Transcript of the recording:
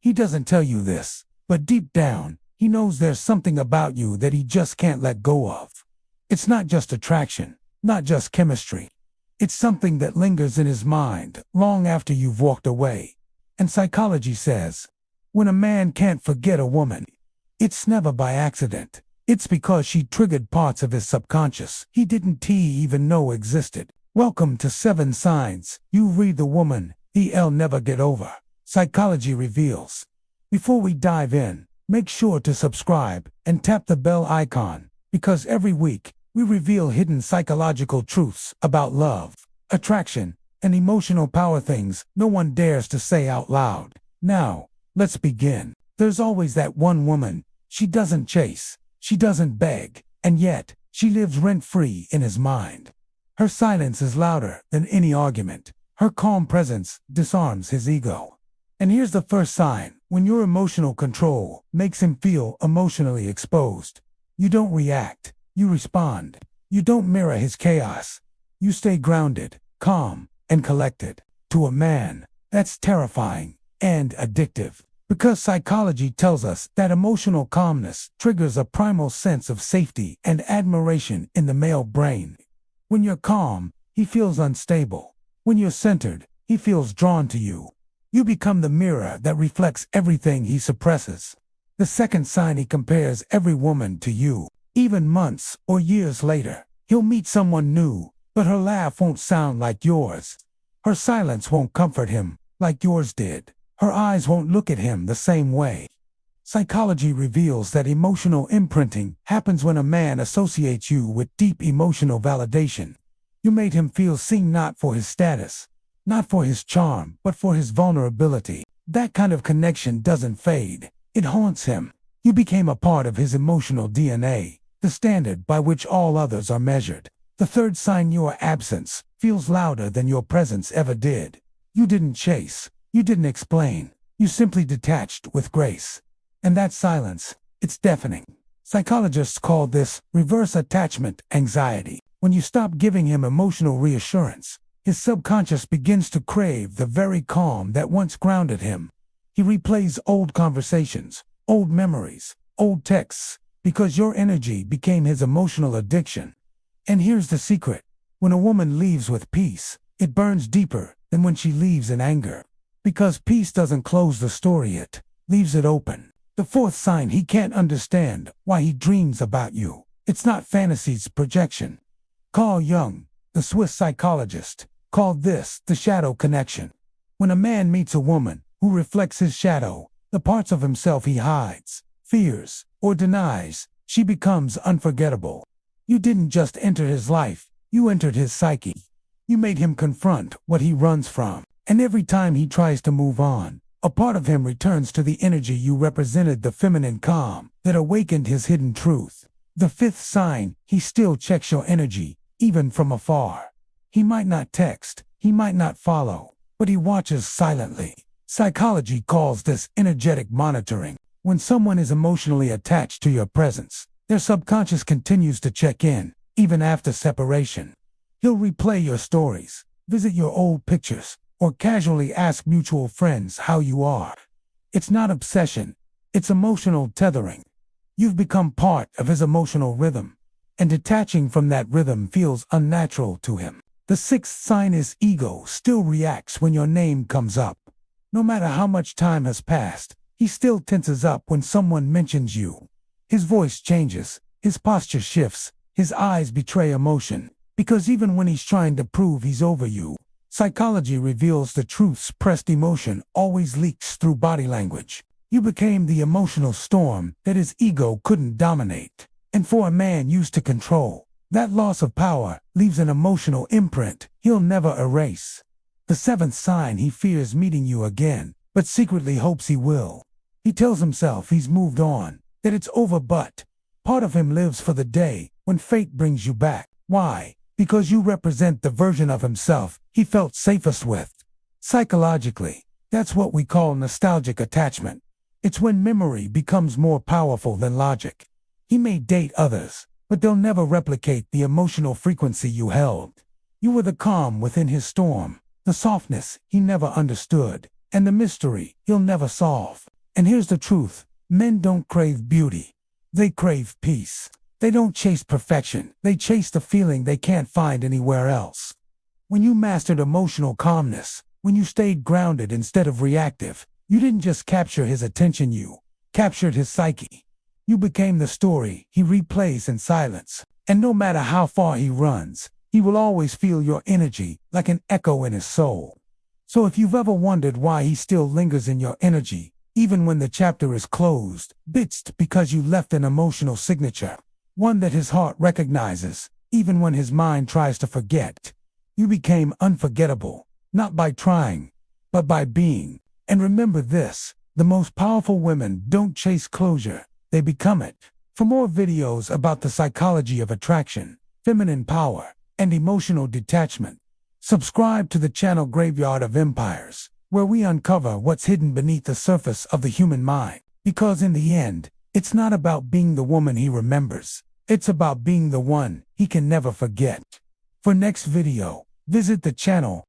He doesn't tell you this, but deep down, he knows there's something about you that he just can't let go of. It's not just attraction, not just chemistry. It's something that lingers in his mind long after you've walked away. And psychology says, when a man can't forget a woman, it's never by accident. It's because she triggered parts of his subconscious he didn't even know existed. Welcome to 7 Signs You Read the Woman He'll Never Get Over. Psychology reveals. Before we dive in, make sure to subscribe and tap the bell icon, because every week we reveal hidden psychological truths about love, attraction, and emotional power, things no one dares to say out loud. Now, let's begin. There's always that one woman. She doesn't chase, she doesn't beg, and yet she lives rent-free in his mind. Her silence is louder than any argument. Her calm presence disarms his ego. And here's the first sign: when your emotional control makes him feel emotionally exposed. You don't react, you respond. You don't mirror his chaos. You stay grounded, calm, and collected. To a man, that's terrifying and addictive, because psychology tells us that emotional calmness triggers a primal sense of safety and admiration in the male brain. When you're calm, he feels unstable. When you're centered, he feels drawn to you. You become the mirror that reflects everything he suppresses. The second sign: he compares every woman to you. Even months or years later, he'll meet someone new, but her laugh won't sound like yours. Her silence won't comfort him like yours did. Her eyes won't look at him the same way. Psychology reveals that emotional imprinting happens when a man associates you with deep emotional validation. You made him feel seen, not for his status, not for his charm, but for his vulnerability. That kind of connection doesn't fade. It haunts him. You became a part of his emotional DNA, the standard by which all others are measured. The third sign: your absence feels louder than your presence ever did. You didn't chase. You didn't explain. You simply detached with grace. And that silence, it's deafening. Psychologists call this reverse attachment anxiety. When you stop giving him emotional reassurance, his subconscious begins to crave the very calm that once grounded him. He replays old conversations, old memories, old texts, because your energy became his emotional addiction. And here's the secret: when a woman leaves with peace, it burns deeper than when she leaves in anger. Because peace doesn't close the story, it leaves it open. The fourth sign: he can't understand why he dreams about you. It's not fantasy's projection. Carl Jung, the Swiss psychologist, called this the shadow connection. When a man meets a woman who reflects his shadow, the parts of himself he hides, fears, or denies, she becomes unforgettable. You didn't just enter his life, you entered his psyche. You made him confront what he runs from. And every time he tries to move on, a part of him returns to the energy you represented, the feminine calm that awakened his hidden truth. The fifth sign: he still checks your energy, even from afar. He might not text, he might not follow, but he watches silently. Psychology calls this energetic monitoring. When someone is emotionally attached to your presence, their subconscious continues to check in, even after separation. He'll replay your stories, visit your old pictures, or casually ask mutual friends how you are. It's not obsession, it's emotional tethering. You've become part of his emotional rhythm, and detaching from that rhythm feels unnatural to him. The sixth sign is ego still reacts when your name comes up. No matter how much time has passed, he still tenses up when someone mentions you. His voice changes, his posture shifts, his eyes betray emotion, because even when he's trying to prove he's over you, psychology reveals the truth: suppressed emotion always leaks through body language. You became the emotional storm that his ego couldn't dominate. And for a man used to control, that loss of power leaves an emotional imprint he'll never erase. The seventh sign: he fears meeting you again, but secretly hopes he will. He tells himself he's moved on, that it's over, but part of him lives for the day when fate brings you back. Why? Because you represent the version of himself he felt safest with. Psychologically, that's what we call nostalgic attachment. It's when memory becomes more powerful than logic. He may date others, but they'll never replicate the emotional frequency you held. You were the calm within his storm, the softness he never understood, and the mystery he'll never solve. And here's the truth. Men don't crave beauty. They crave peace. They don't chase perfection. They chase the feeling they can't find anywhere else. When you mastered emotional calmness, when you stayed grounded instead of reactive, you didn't just capture his attention, you captured his psyche. You became the story he replays in silence. And no matter how far he runs, he will always feel your energy like an echo in his soul. So if you've ever wondered why he still lingers in your energy, even when the chapter is closed, it's because you left an emotional signature, one that his heart recognizes, even when his mind tries to forget. You became unforgettable, not by trying, but by being. And remember this, the most powerful women don't chase closure, they become it. For more videos about the psychology of attraction, feminine power, and emotional detachment, subscribe to the channel Graveyard of Empires, where we uncover what's hidden beneath the surface of the human mind. Because in the end, it's not about being the woman he remembers. It's about being the one he can never forget. For next video, visit the channel